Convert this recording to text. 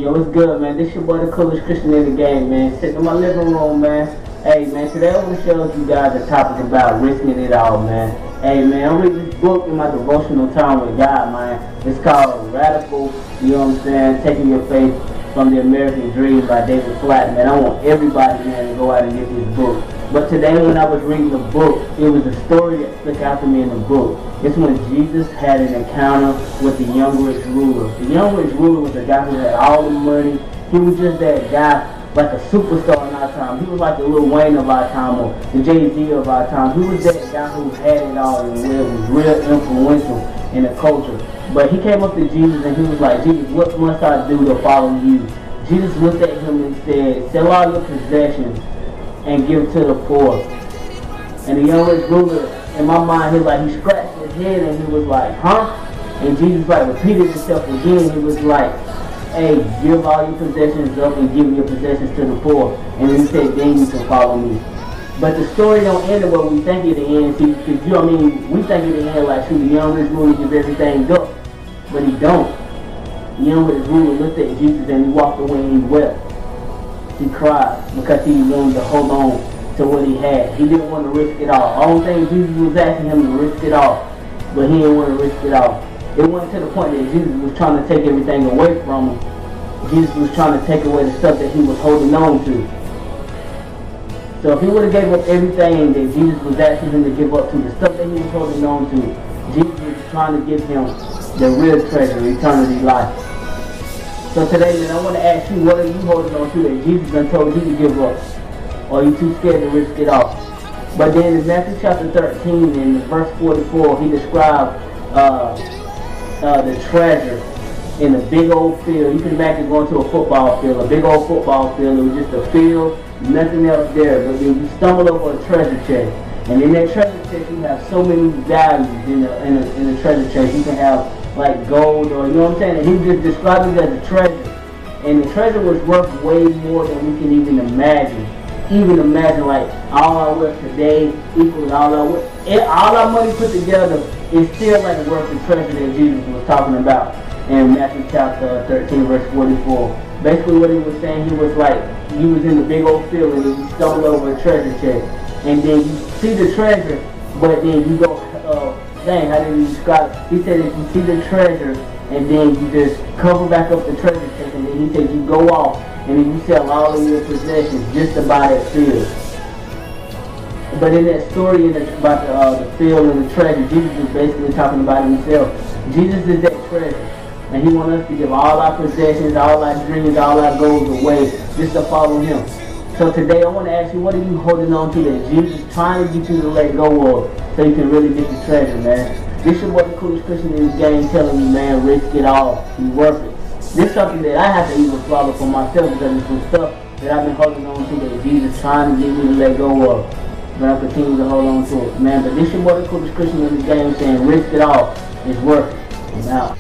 Yo, what's good, man? This your boy, the coolest Christian in the game, man. Sitting in my living room, man. Hey, man, today I want to show you guys a topic about risking it all, man. Hey, man, I'm reading this book in my devotional time with God, man. It's called Radical, you know what I'm saying, Taking Your Faith from the American Dream by David Platt, man. I want everybody, man, to go out and get this book. But today when I was reading the book, it was a story that stuck out to me in the book. It's when Jesus had an encounter with the young rich ruler. The young rich ruler was a guy who had all the money. He was just that guy, like a superstar in our time. He was like the Lil Wayne of our time, or the Jay-Z of our time. He was that guy who had it all and was real influential in the culture. But he came up to Jesus and he was like, Jesus, what must I do to follow you? Jesus looked at him and said, sell all your possessions and give to the poor. And the young rich ruler, in my mind, he scratched his head and he was like, huh? And Jesus repeated himself again. He was like, hey, give all your possessions up and give your possessions to the poor. And then he said, then you can follow me. But the story don't end the way we think it ends. See, because, you know what I mean, we think it ends like, shoot, the young rich ruler gives everything up. But he don't. The young rich ruler looked at Jesus and he walked away and he wept. He cried because he wanted to hold on to what he had. He didn't want to risk it all. The only thing Jesus was asking him to risk it all, but he didn't want to risk it all. It went to the point that Jesus was trying to take everything away from him. Jesus was trying to take away the stuff that he was holding on to. So if he would have gave up everything that Jesus was asking him to give up to, the stuff that he was holding on to, Jesus was trying to give him the real treasure, eternity life. So today, man, I want to ask you, what are you holding on to that Jesus done told you to give up? Or are you too scared to risk it all? But then in Matthew chapter 13, in verse 44, he described the treasure in a big old field. You can imagine going to a football field, a big old football field. It was just a field, nothing else there. But then you stumble over a treasure chest. And in that treasure chest, you have so many values in the treasure chest. You can have like gold, or you know what I'm saying? And he just described it as a treasure. And the treasure was worth way more than we can even imagine. Like all our wealth today equals all our money put together is still like worth the treasure that Jesus was talking about in Matthew chapter 13 verse 44. Basically what he was saying, he was like, you was in the big old field and you stumbled over a treasure chest. And then you see the treasure, but then you go, dang, how did he describe it? He said if you see the treasure and then you just cover back up the treasure chest, and then he said you go off and then you sell all of your possessions just to buy that field. But in that story about the field and the treasure, Jesus is basically talking about himself. Jesus is that treasure. And he wants us to give all our possessions, all our dreams, all our goals away just to follow him. So today I want to ask you, what are you holding on to that Jesus is trying to get you to let go of so you can really get the treasure, man? This is what the coolest Christian in the game telling you, man, risk it all. Be worth it. This is something that I have to even swallow for myself because it's some stuff that I've been holding on to that Jesus is trying to get me to let go of. But I continue to hold on to it, man. But this is what the coolest Christian in the game saying, risk it all. It's worth it. I'm out.